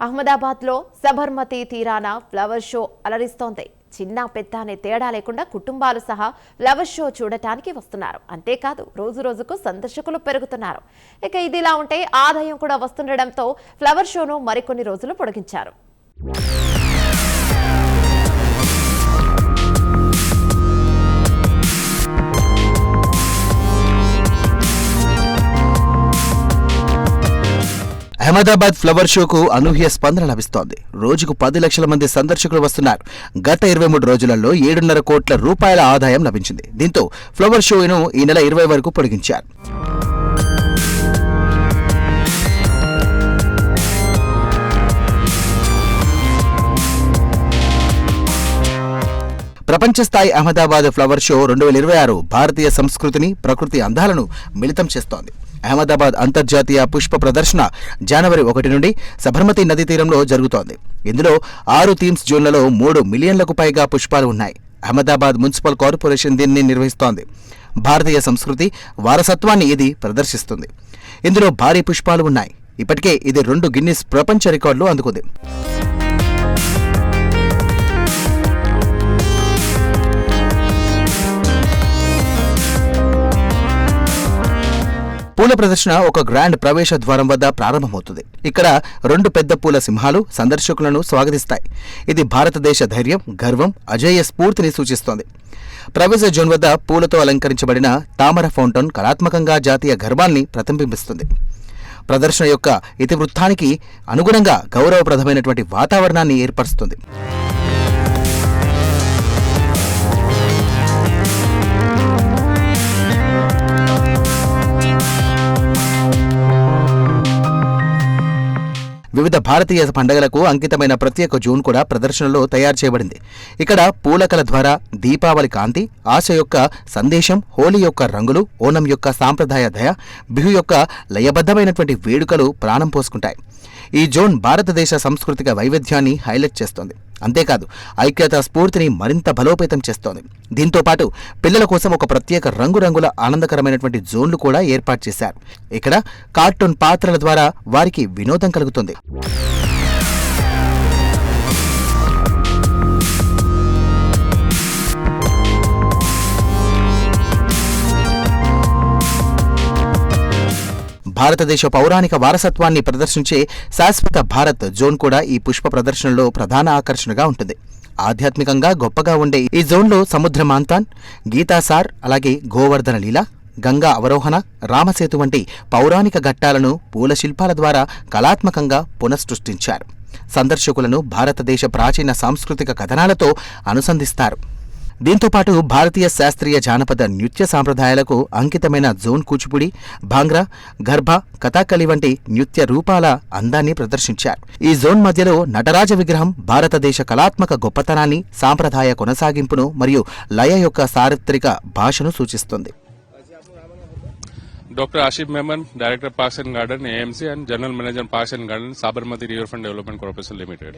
అహ్మదాబాద్లో సబర్మతి తీరాన flower show అలరిస్తోంది. చిన్న పెద్ద అనే తేడా లేకుండా కుటుంబాలు సహా ఫ్లవర్ షో చూడటానికి వస్తున్నారు. అంతేకాదు రోజు రోజుకు సందర్శకులు పెరుగుతున్నారు. ఇక ఇదిలా ఉంటే ఆదాయం కూడా వస్తుండటంతో ఫ్లవర్ షోను మరికొన్ని రోజులు పొడిగించారు. అహ్మదాబాద్ ఫ్లవర్ షోకు అనూహ్య స్పందన లభిస్తోంది. రోజుకు 10 లక్షల మంది సందర్శకులు వస్తున్నారు. గత 23 రోజులలో 7.5 కోట్ల రూపాయల ఆదాయం లభించింది. దీంతో ఫ్లవర్ షోను ఈ నెల 20 వరకు పొడిగించారు. ప్రపంచ స్థాయి అహ్మదాబాద్ ఫ్లవర్ షో 2026 భారతీయ సంస్కృతిని, ప్రకృతి అందాలను మిళితం చేస్తోంది. అహ్మదాబాద్ అంతర్జాతీయ పుష్ప ప్రదర్శన జనవరి 1 నుండి సబర్మతి నదీ తీరంలో జరుగుతోంది. ఇందులో 6 థీమ్స్ జోన్లలో 3 మిలియన్లకు పైగా పుష్పాలు ఉన్నాయి. అహ్మదాబాద్ మున్సిపల్ కార్పొరేషన్ దీన్ని నిర్వహిస్తోంది. భారతీయ సంస్కృతి వారసత్వాన్ని ఇది ప్రదర్శిస్తుంది. ఇందులో భారీ పుష్పాలు ఉన్నాయి. ఇప్పటికే ఇది 2 గిన్నిస్ ప్రపంచ రికార్డులు అందుకుంది. పూల ప్రదర్శన ఒక గ్రాండ్ ప్రవేశ ద్వారం వద్ద ప్రారంభమవుతుంది. ఇక్కడ 2 పెద్ద పూల సింహాలు సందర్శకులను స్వాగతిస్తాయి. ఇది భారతదేశ ధైర్యం, గర్వం, అజేయ స్ఫూర్తిని సూచిస్తోంది. ప్రవేశ జోన్ వద్ద పూలతో అలంకరించబడిన తామర ఫౌంటైన్ కళాత్మకంగా జాతీయ గర్వాన్ని ప్రతిబింబిస్తుంది. ప్రదర్శన యొక్క ఇతివృత్తానికి అనుగుణంగా గౌరవప్రదమైనటువంటి వాతావరణాన్ని ఏర్పరుస్తుంది. వివిధ భారతీయ పండుగలకు అంకితమైన ప్రత్యేక జోన్ కూడా ప్రదర్శనలో తయారు చేయబడింది. ఇక్కడ పూలకల ద్వారా దీపావళి కాంతి, ఆశ యొక్క సందేశం, హోలీ యొక్క రంగులు, ఓనం యొక్క సాంప్రదాయ దయ, బిహు యొక్క లయబద్ధమైనటువంటి వేడుకలు ప్రాణం పోసుకుంటాయి. ఈ జోన్ భారతదేశ సాంస్కృతిక వైవిధ్యాన్ని హైలైట్ చేస్తోంది. అంతేకాదు ఐక్యతా స్ఫూర్తిని మరింత బలోపేతం చేస్తోంది. దీంతో పాటు పిల్లల కోసం ఒక ప్రత్యేక రంగురంగుల ఆనందకరమైనటువంటి జోన్లు కూడా ఏర్పాటు చేశారు. ఇక్కడ కార్టూన్ పాత్రల ద్వారా వారికి వినోదం కలుగుతుంది. భారతదేశ పౌరాణిక వారసత్వాన్ని ప్రదర్శించే శాశ్వత భారత్ జోన్ కూడా ఈ పుష్ప ప్రదర్శనలో ప్రధాన ఆకర్షణగా ఉంటుంది. ఆధ్యాత్మికంగా గొప్పగా ఉండే ఈ జోన్లో సముద్ర మాంతాన్, గీతాసార్, అలాగే గోవర్ధన లీల, గంగా అవరోహణ, రామసేతు వంటి పౌరాణిక ఘట్టాలను పూల శిల్పాల ద్వారా కళాత్మకంగా పునఃసృష్టించారు. సందర్శకులను భారతదేశ ప్రాచీన సాంస్కృతిక కథనాలతో అనుసంధిస్తారు. దీంతోపాటు భారతీయ శాస్త్రీయ జానపద నృత్య సాంప్రదాయాలకు అంకితమైన జోన్ కూచిపూడి, భాంగ్రా, గర్భా, కథాకళి వంటి నృత్య రూపాల అందాన్ని ప్రదర్శించారు. ఈ జోన్ మధ్యలో నటరాజ విగ్రహం భారతదేశ కళాత్మక గొప్పతనాన్ని, సాంప్రదాయ కొనసాగింపును మరియు లయ యొక్క చారిత్రక భాషను సూచిస్తుంది. Doctor Ashif Memon, director parks and garden AMC and general manager parks and garden Sabarmati riverfront development corporation limited.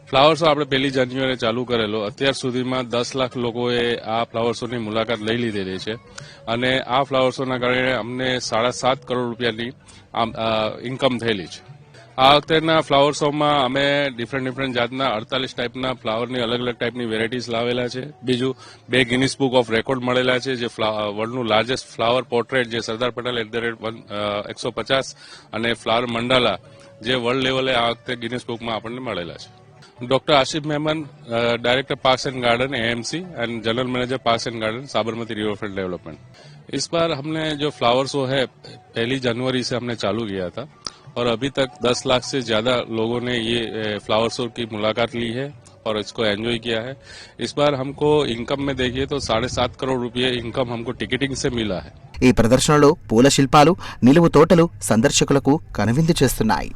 Flower show આપણે 1 જાન્યુઆરીએ ચાલુ કરેલો. અત્યાર સુધીમાં 10 લાખ લોકોએ આ ફ્લાવર શોની મુલાકાત લઈ લીધેલી છે અને આ ફ્લાવર શોના કારણે અમને 7.5 કરોડ રૂપિયાની ઇન્કમ થયેલી છે. આ વખતેના ફ્લાવર શોમાં અમે ડિફરન્ટ જાતના 48 ટાઈપના ફ્લાવરની અલગ અલગ ટાઈપની વેરાયટીઝ લાવેલા છે. બીજું 2 ગિનિસ બુક ઓફ રેકોર્ડ મળેલા છે, જે વર્લ્ડનું લાર્જેસ્ટ ફ્લાવર પોર્ટ્રેટ જે સરદાર પટેલ @150 અને ફ્લાવર મંડાલા જે વર્લ્ડ લેવલે આ વખતે ગિનિસ બુકમાં આપણને મળેલા છે. Doctor Ashif Memon, director parks and garden AMC and general manager parks and garden Sabarmati riverfront development. इस बार हमने जो फ्लावर शो है 1 जनवरी से हमने चालू किया था और अभी तक 10 लाख से ज्यादा लोगों ने ये फ्लावर शो की मुलाकात ली है और इसको एंजॉय किया है. इस बार हमको इनकम में देखिए तो 7.5 करोड़ रुपये इनकम हमको टिकटिंग से मिला है. ఈ ప్రదర్శనలో పూల శిల్పాలు, నిలువు తోటలు సందర్శకులకు కనువిందు చేస్తున్నాయి.